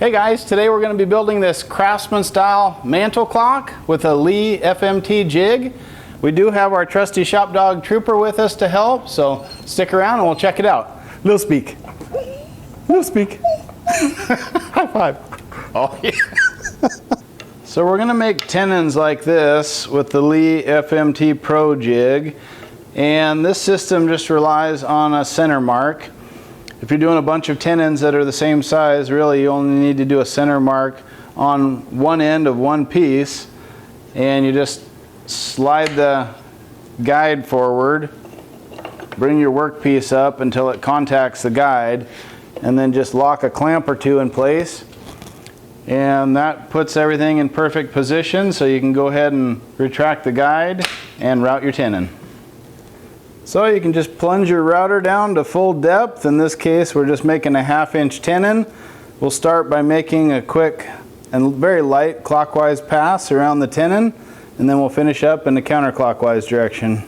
Hey guys, today we're going to be building this Craftsman style mantle clock with a Leigh FMT jig. We do have our trusty shop dog Trooper with us to help, so stick around and we'll check it out. Little speak. Little speak. High five. Oh yeah. So we're going to make tenons like this with the Leigh FMT PRO jig, and this system just relies on a center mark. If you're doing a bunch of tenons that are the same size, really you only need to do a center mark on one end of one piece, and you just slide the guide forward, bring your workpiece up until it contacts the guide, and then just lock a clamp or two in place, and that puts everything in perfect position, so you can go ahead and retract the guide and route your tenon. So you can just plunge your router down to full depth. In this case, we're just making a 1/2 inch tenon. We'll start by making a quick and very light clockwise pass around the tenon, and then we'll finish up in the counterclockwise direction.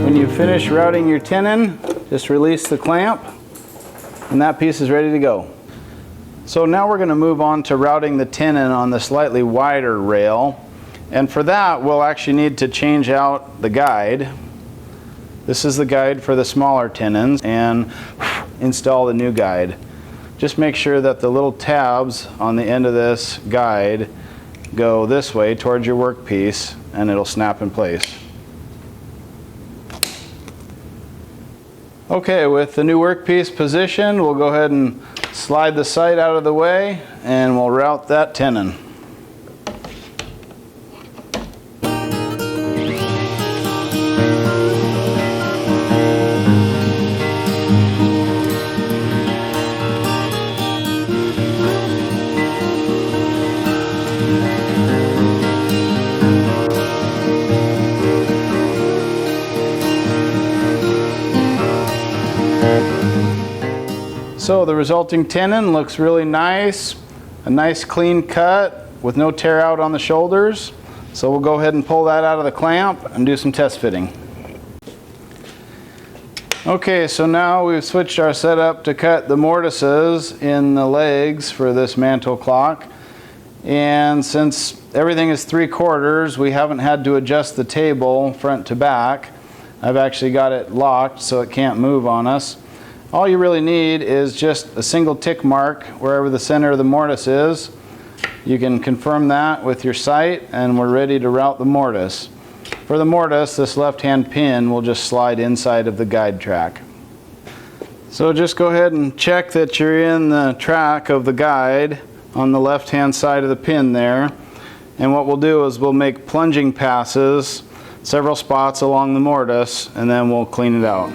When you finish routing your tenon, just release the clamp and that piece is ready to go. So now we're going to move on to routing the tenon on the slightly wider rail, and for that we'll actually need to change out the guide. This is the guide for the smaller tenons, and install the new guide. Just make sure that the little tabs on the end of this guide go this way towards your workpiece and it'll snap in place. Okay, with the new workpiece positioned, we'll go ahead and slide the sight out of the way and we'll route that tenon. So the resulting tenon looks really nice, a nice clean cut with no tear out on the shoulders. So we'll go ahead and pull that out of the clamp and do some test fitting. Okay, so now we've switched our setup to cut the mortises in the legs for this mantle clock. And since everything is 3/4, we haven't had to adjust the table front to back. I've actually got it locked so it can't move on us. All you really need is just a single tick mark wherever the center of the mortise is. You can confirm that with your sight and we're ready to route the mortise. For the mortise, this left-hand pin will just slide inside of the guide track. So just go ahead and check that you're in the track of the guide on the left-hand side of the pin there. And what we'll do is we'll make plunging passes several spots along the mortise and then we'll clean it out.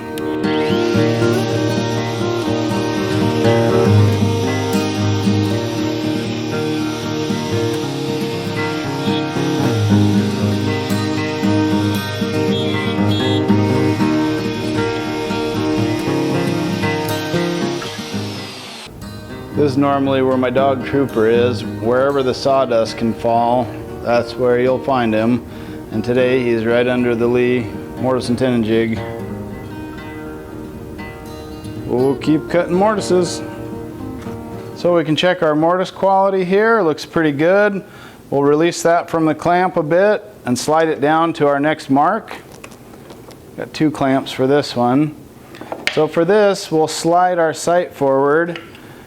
This is normally where my dog Trooper is. Wherever the sawdust can fall, that's where you'll find him. And today he's right under the Leigh mortise and tenon jig. We'll keep cutting mortises. So we can check our mortise quality here. It looks pretty good. We'll release that from the clamp a bit and slide it down to our next mark. Got 2 clamps for this one. So for this, we'll slide our sight forward,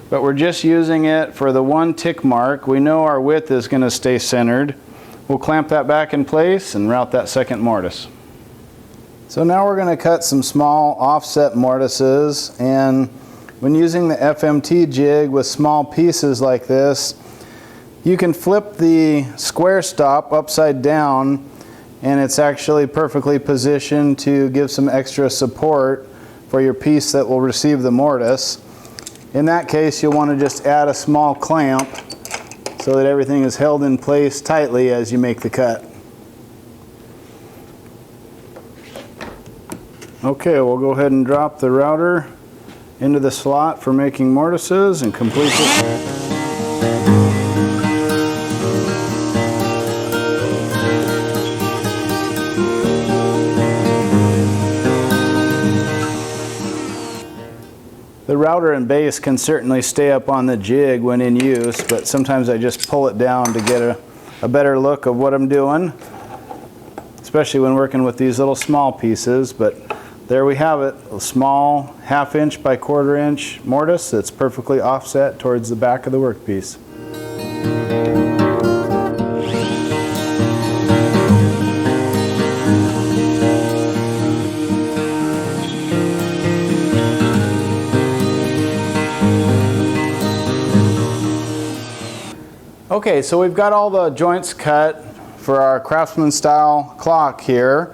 but we're just using it for the 1 tick mark. We know our width is going to stay centered. We'll clamp that back in place and route that second mortise. So now we're going to cut some small offset mortises, and when using the FMT jig with small pieces like this, you can flip the square stop upside down and it's actually perfectly positioned to give some extra support for your piece that will receive the mortise. In that case, you'll want to just add a small clamp so that everything is held in place tightly as you make the cut. Okay, we'll go ahead and drop the router into the slot for making mortises and complete it. The router and base can certainly stay up on the jig when in use, but sometimes I just pull it down to get a better look of what I'm doing, especially when working with these little small pieces. But there we have it, a small 1/2 inch by 1/4 inch mortise that's perfectly offset towards the back of the workpiece. Okay, so we've got all the joints cut for our Craftsman style clock here,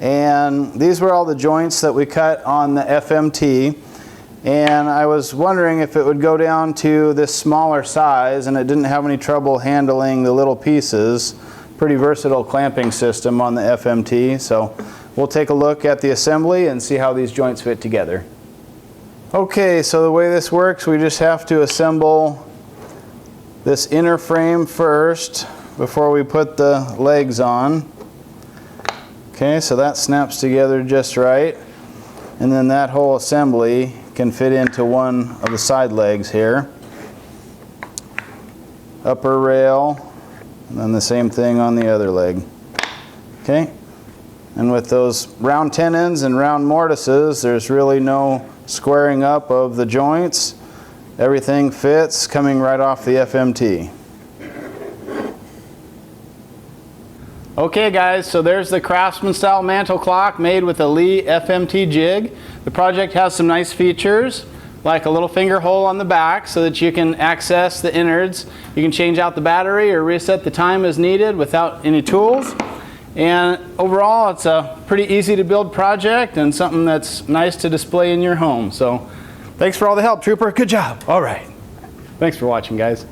and these were all the joints that we cut on the FMT, and I was wondering if it would go down to this smaller size and it didn't have any trouble handling the little pieces. Pretty versatile clamping system on the FMT, so we'll take a look at the assembly and see how these joints fit together. Okay, so the way this works, we just have to assemble this inner frame first before we put the legs on. Okay, so that snaps together just right, and then that whole assembly can fit into one of the side legs here. Upper rail, and then the same thing on the other leg. Okay, and with those round tenons and round mortises, there's really no squaring up of the joints. Everything fits coming right off the FMT. Okay guys, so there's the Craftsman style mantle clock made with a Leigh FMT jig. The project has some nice features like a little finger hole on the back so that you can access the innards. You can change out the battery or reset the time as needed without any tools. And overall, it's a pretty easy to build project and something that's nice to display in your home. So thanks for all the help, Trooper. Good job. All right. Thanks for watching, guys.